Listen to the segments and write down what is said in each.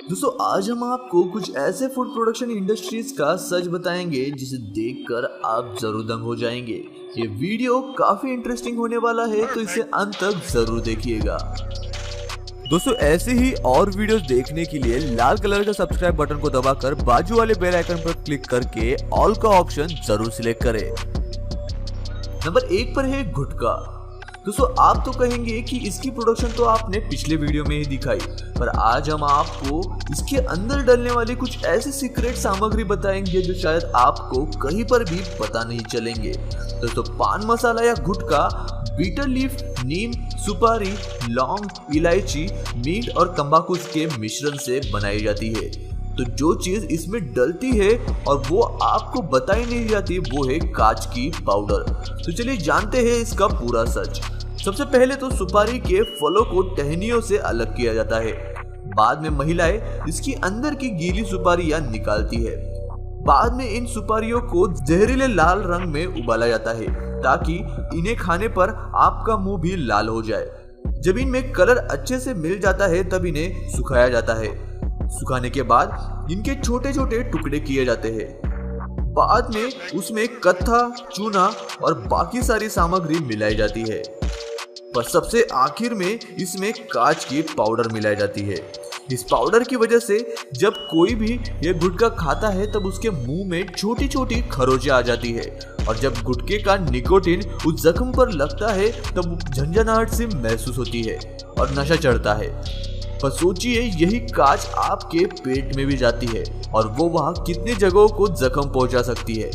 दोस्तों आज हम आपको कुछ ऐसे फूड प्रोडक्शन इंडस्ट्रीज का सच बताएंगे जिसे देखकर आप जरूर दंग हो जाएंगे। ये वीडियो काफी इंटरेस्टिंग होने वाला है, तो इसे अंत तक जरूर देखिएगा। दोस्तों ऐसे ही और वीडियोस देखने के लिए लाल कलर का सब्सक्राइब बटन को दबाकर बाजू वाले बेल आइकन पर क्लिक करके ऑल का ऑप्शन जरूर सिलेक्ट करें। नंबर 1 पर है गुटखा। दोस्तों आप तो कहेंगे कि इसकी प्रोडक्शन तो आपने पिछले वीडियो में ही दिखाई, पर आज हम आपको इसके अंदर डलने वाली कुछ ऐसी सीक्रेट सामग्री बताएंगे जो शायद आपको कहीं पर भी पता नहीं चलेंगे। दोस्तों पान मसाला या गुटखा बीटर लीफ, नीम, सुपारी, लौंग, इलायची, मीट और तंबाकू के मिश्रण से बनाई जाती है। तो जो चीज इसमें डलती है और वो आपको बताई नहीं जाती वो है कांच की पाउडर। तो चलिए जानते हैं इसका पूरा सच। सबसे पहले तो सुपारी के फलों को टहनियों से अलग किया जाता है। बाद में महिलाएं इसकी अंदर की गीली सुपारियां निकालती है। बाद में इन सुपारियों को जहरीले लाल रंग में उबाला जाता है ताकि इन्हें खाने पर आपका मुंह भी लाल हो जाए। जब इनमें कलर अच्छे से मिल जाता है तब इन्हें सुखाया जाता है। सुखाने के बाद इनके छोटे छोटे टुकड़े किए जाते हैं। बाद में उसमें कत्था, चूना और बाकी सारी सामग्री मिलाई जाती है। पर सबसे आखिर में इसमें कांच की पाउडर मिलाई जाती है। इस पाउडर की वजह से जब कोई भी ये गुटखा खाता है तब उसके मुंह में छोटी छोटी खरोंचें आ जाती है, और जब गुटखे का निकोटीन उस जख्म पर लगता है तब झंझनाहट सी महसूस होती है और नशा चढ़ता है। पर सोचिए यही कांच आपके पेट में भी जाती है और वो वहां कितनी जगहों को जख्म पहुंचा सकती है।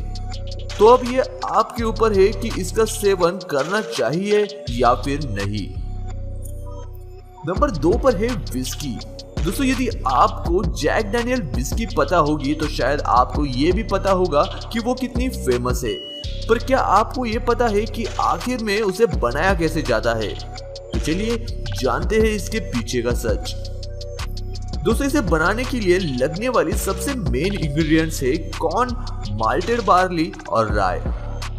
तो अब ये आपके ऊपर है कि इसका सेवन करना चाहिए या फिर नहीं। नंबर 2 पर है विस्की। दोस्तों यदि आपको जैक डैनियल विस्की पता होगी तो शायद आपको ये भी पता होगा कि वो कितनी फेमस है, पर क्या आपको ये पता है कि आखिर में उसे बनाया कैसे जाता है? तो चलिए जानते हैं इसके पीछे का सच। दोस्तों इसे बनाने के लिए लगने वाली सबसे मेन इंग्रेडिएंट्स है कॉर्न, माल्टेड बार्ली और राय।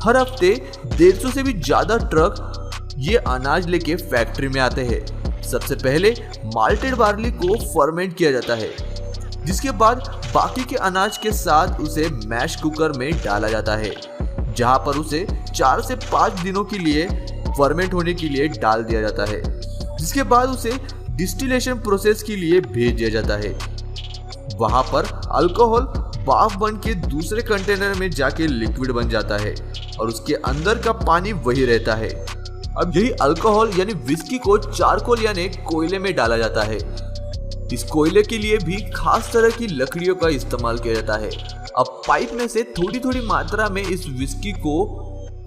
हर हफ्ते 150 से भी ज्यादा ट्रक ये अनाज लेके फैक्ट्री में आते हैं। सबसे पहले माल्टेड बार्ली को फर्मेंट किया जाता है, जिसके बाद बाकी के अनाज के साथ उसे मैश कुकर में डाला जाता है, जहां पर उसे 4 से 5 दिनों के लिए फर्मेंट होने के लिए डाल दिया जाता है। जिसके बाद उसे डिस्टिलेशन प्रोसेस के लिए भेज दिया जाता है। वहां पर अल्कोहल भाप बन के दूसरे कंटेनर में जाके लिक्विड बन जाता है और उसके अंदर का पानी वही रहता है। अब यही अल्कोहल यानी विस्की को चारकोल यानी कोयले में डाला जाता है। इस कोयले के लिए भी खास तरह की लकड़ियों का इस्तेमाल किया जाता है। अब पाइप में से थोड़ी थोड़ी मात्रा में इस विस्की को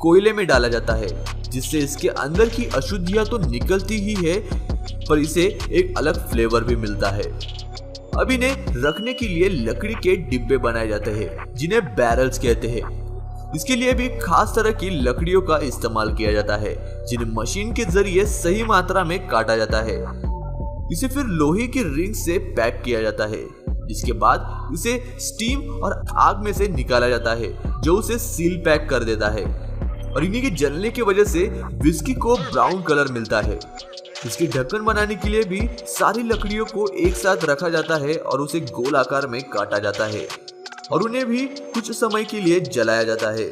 कोयले में डाला जाता है, जिससे इसके अंदर की अशुद्धियां तो निकलती ही है, पर इसे एक अलग फ्लेवर भी मिलता है। अब इन्हें रखने के लिए लकड़ी के डिब्बे बनाए जाते हैं, जिन्हें बैरल्स कहते हैं। इसके लिए भी खास तरह की लकड़ियों का इस्तेमाल किया जाता है, जिन्हें मशीन के जरिए सही मात्रा में काटा जाता है। इसे फिर लोहे की रिंग से पैक किया जाता है, जिसके बाद इसे स्टीम और आग में से निकाला जाता है, जो उसे सील पैक कर देता है। और इन्हीं के जलने की वजह से विस्की को ब्राउन कलर मिलता है। इसके ढक्कन बनाने के लिए भी सारी लकड़ियों को एक साथ रखा जाता है और उसे गोल आकार में काटा जाता है और उन्हें भी कुछ समय के लिए जलाया जाता है।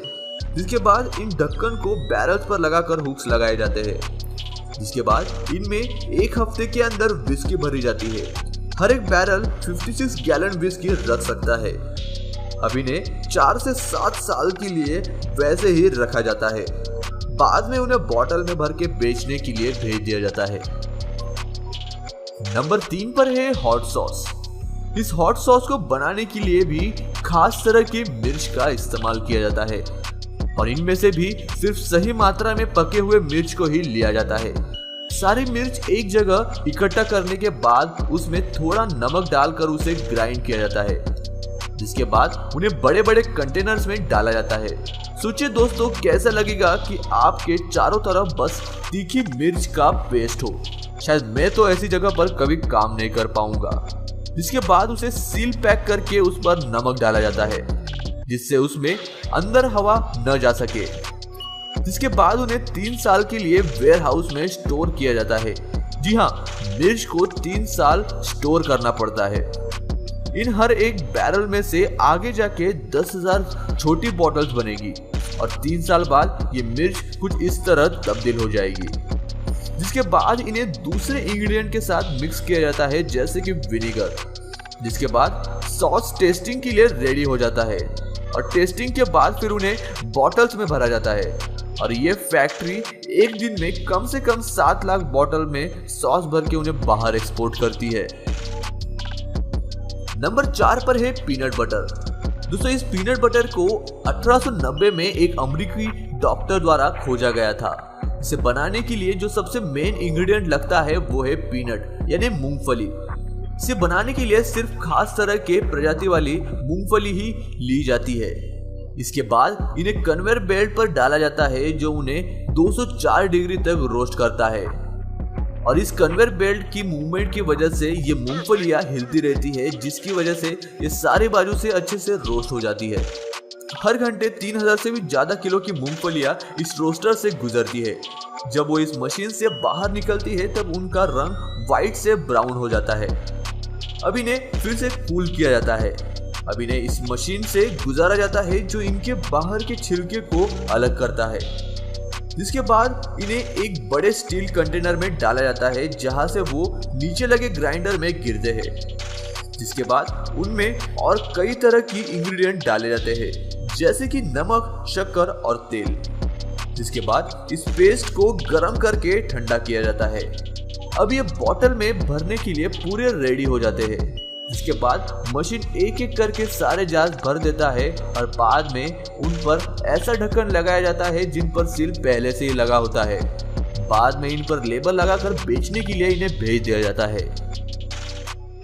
जिसके बाद इन ढक्कन को बैरल्स पर लगाकर हुक्स लगाए जाते हैं, जिसके बाद इनमें 1 हफ्ते के अंदर विस्की भरी जाती है। हर एक बैरल 56 गैलन विस्की रख सकता है। अब इन्हें 4 से 7 साल के लिए वैसे ही रखा जाता है। बाद में उन्हें बोतल में भर के बेचने के लिए भेज दिया जाता है। नंबर 3 पर है हॉट सॉस। इस हॉट सॉस को बनाने के लिए भी खास तरह की मिर्च का इस्तेमाल किया जाता है, और इनमें से भी सिर्फ सही मात्रा में पके हुए मिर्च को ही लिया जाता है। सारी मिर्च एक जगह इकट्ठा करने के बाद उसमें थोड़ा नमक डालकर उसे ग्राइंड किया जाता है, जिसके बाद उन्हें बड़े बड़े कंटेनर्स में डाला जाता है। सोचिए दोस्तों कैसा लगेगा कि आपके चारों तरफ बस तीखी मिर्च का पेस्ट हो। शायद मैं तो ऐसी जगह पर कभी काम नहीं कर पाऊंगा। जिसके बाद उसे सील पैक करके उस पर नमक डाला जाता है, जिससे उसमें अंदर हवा न जा सके। जिसके बाद उन्हें 3 साल के लिए वेयर हाउस में स्टोर किया जाता है। जी हाँ, मिर्च को 3 साल स्टोर करना पड़ता है। इन हर एक बैरल में से आगे जाके 10,000 छोटी बॉटल्स बनेगी और 3 साल बाद ये मिर्च कुछ इस तरह तब्दील हो जाएगी, जिसके बाद इन्हें दूसरे इंग्रेडिएंट के साथ मिक्स किया जाता है जैसे कि विनेगर, जिसके बाद सॉस टेस्टिंग के लिए रेडी हो जाता है और टेस्टिंग के बाद फिर उन्हें बॉटल्स में भरा जाता है और ये फैक्ट्री एक दिन में कम से कम 7 लाख बॉटल में सॉस भर के उन्हें बाहर एक्सपोर्ट करती है। नंबर 4 पर है पीनट बटर। दोस्तों इस पीनट बटर को 1890 में एक अमेरिकी डॉक्टर द्वारा खोजा गया था। इसे बनाने के लिए जो सबसे मेन इंग्रेडिएंट लगता है वो है पीनट यानी मूंगफली। इसे बनाने के लिए सिर्फ खास तरह के प्रजाति वाली मूंगफली ही ली जाती है। इसके बाद इन्हें कन्वेयर बेल्ट पर डाला जाता है जो उन्हें 204 डिग्री तक रोस्ट करता है और इस कन्वेयर बेल्ट की मूवमेंट की वजह से ये मूंगफलियां हिलती रहती है, जिसकी वजह से ये सारे बाजू से अच्छे से रोस्ट हो जाती है। हर घंटे 3000 से भी ज्यादा किलो की मूंगफलियां इस रोस्टर से गुजरती है। जब वो इस मशीन से बाहर निकलती है तब उनका रंग व्हाइट से ब्राउन हो जाता है। अब इन्हें फिर से कूल किया जाता है। अब इन्हें इस मशीन से गुजारा जाता है जो इनके बाहर के छिलके को अलग करता है, जिसके बाद इन्हें एक बड़े स्टील कंटेनर में डाला जाता है जहां से वो नीचे लगे ग्राइंडर में गिरते हैं, जिसके बाद उनमें और कई तरह की इंग्रेडिएंट डाले जाते हैं जैसे कि नमक, शक्कर और तेल, जिसके बाद इस पेस्ट को गर्म करके ठंडा किया जाता है। अब ये बोतल में भरने के लिए पूरे रेडी हो जाते हैं, जिसके बाद मशीन एक एक करके सारे जार भर देता है और बाद में उन पर ऐसा ढक्कन लगाया जाता है जिन पर सील पहले से ही लगा होता है। बाद में इन पर लेबल लगाकर बेचने के लिए इन्हें भेज दिया जाता है।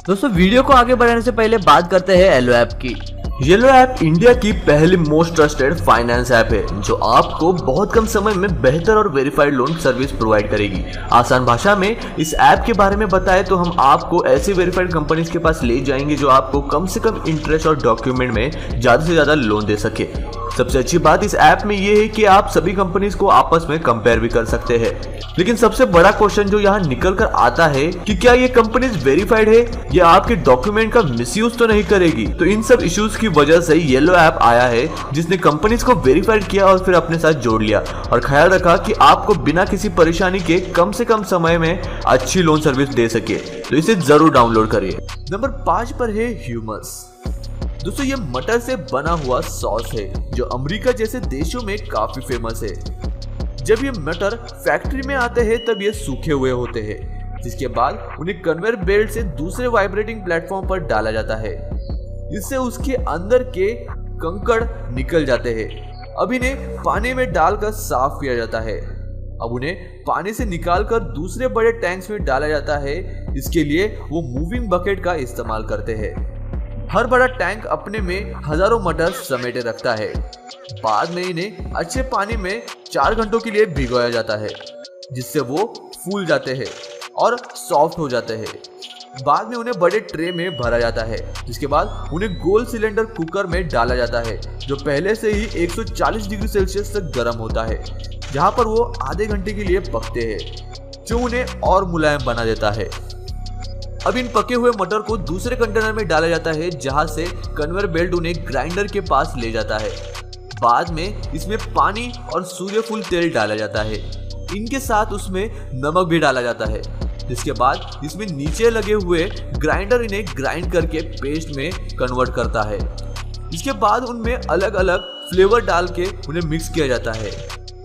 दोस्तों वीडियो को आगे बढ़ाने से पहले बात करते हैं येलो ऐप की। येलो ऐप इंडिया की पहली मोस्ट ट्रस्टेड फाइनेंस ऐप है जो आपको बहुत कम समय में बेहतर और वेरीफाइड लोन सर्विस प्रोवाइड करेगी। आसान भाषा में इस ऐप के बारे में बताएं तो हम आपको ऐसी वेरीफाइड कंपनीज के पास ले जाएंगे जो आपको कम से कम इंटरेस्ट और डॉक्यूमेंट में ज्यादा से ज्यादा लोन दे सके। सबसे अच्छी बात इस ऐप में ये है कि आप सभी कंपनीज को आपस में कंपेयर भी कर सकते हैं। लेकिन सबसे बड़ा क्वेश्चन जो यहाँ निकल कर आता है कि क्या ये कंपनीज वेरीफाइड है या आपके डॉक्यूमेंट का मिसयूज तो नहीं करेगी। तो इन सब इश्यूज की वजह से येलो ऐप आया है जिसने कंपनीज को वेरीफाइड किया और फिर अपने साथ जोड़ लिया और ख्याल रखा कि आपको बिना किसी परेशानी के कम से कम समय में अच्छी लोन सर्विस दे सके। तो इसे जरूर डाउनलोड करिए। नंबर 5 पर है ह्यूमस। दोस्तों ये मटर से बना हुआ सॉस है जो अमेरिका जैसे देशों में काफी फेमस है। जब ये मटर फैक्ट्री में आते हैं तब ये सूखे हुए होते हैं, जिसके बाद उन्हें कन्वेयर बेल्ट से दूसरे वाइब्रेटिंग प्लेटफॉर्म पर डाला जाता है। इससे उसके अंदर के कंकड़ निकल जाते हैं। अब इन्हें पानी में डालकर साफ किया जाता है। अब उन्हें पानी से निकालकर दूसरे बड़े टैंक्स में डाला जाता है। इसके लिए वो मूविंग बकेट का इस्तेमाल करते हैं। हर बड़ा टैंक अपने में हजारों मटर समेटे रखता है। बाद में इन्हें अच्छे पानी में 4 घंटों के लिए भिगोया जाता है, जिससे वो फूल जाते हैं और सॉफ्ट हो जाते हैं। बाद में उन्हें बड़े ट्रे में भरा जाता है, जिसके बाद उन्हें गोल सिलेंडर कुकर में डाला जाता है जो पहले से ही 140 डिग्री सेल्सियस तक गर्म होता है, जहां पर वो आधे घंटे के लिए पकते हैं, जो उन्हें और मुलायम बना देता है। अब इन पके हुए मटर को दूसरे कंटेनर में डाला जाता है जहां से कन्वेयर बेल्ट उन्हें ग्राइंडर के पास ले जाता है। बाद में इसमें पानी और सूर्यफूल तेल डाला जाता है। इनके साथ उसमें नमक भी डाला जाता है, जिसके बाद इसमें नीचे लगे हुए ग्राइंडर इन्हें ग्राइंड करके पेस्ट में कन्वर्ट करता है। इसके बाद उनमें अलग अलग फ्लेवर डाल के उन्हें मिक्स किया जाता है।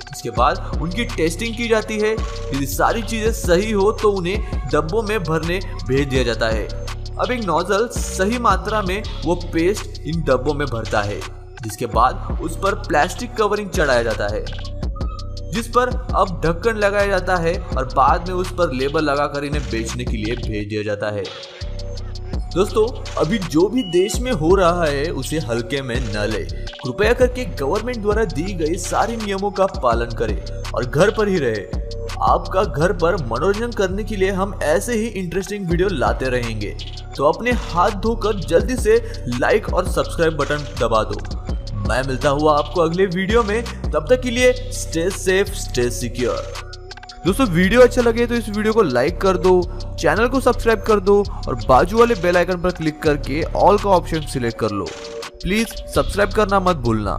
इसके बाद उनकी टेस्टिंग की जाती है। यदि सारी चीजें सही हो तो उन्हें डब्बों में भरने भेज दिया जाता है। अब एक नोजल सही मात्रा में वो पेस्ट इन डब्बों में भरता है, जिसके बाद उस पर प्लास्टिक कवरिंग चढ़ाया जाता है, जिस पर अब ढक्कन लगाया जाता है और बाद में उस पर लेबल लगाकर इन्हें बेचने के लिए भेज दिया जाता है। दोस्तों अभी जो भी देश में हो रहा है उसे हल्के में न ले। कृपया करके गवर्नमेंट द्वारा दी गई सारे नियमों का पालन करें और घर पर ही रहे। आपका घर पर मनोरंजन करने के लिए हम ऐसे ही इंटरेस्टिंग वीडियो लाते रहेंगे, तो अपने हाथ धोकर जल्दी से लाइक और सब्सक्राइब बटन दबा दो। मैं मिलता हुआ आपको अगले वीडियो में, तब तक के लिए स्टे सेफ, स्टे सिक्योर। दोस्तों वीडियो अच्छा लगे तो इस वीडियो को लाइक कर दो, चैनल को सब्सक्राइब कर दो और बाजू वाले बेल आइकन पर क्लिक करके ऑल का ऑप्शन सिलेक्ट कर लो। प्लीज सब्सक्राइब करना मत भूलना।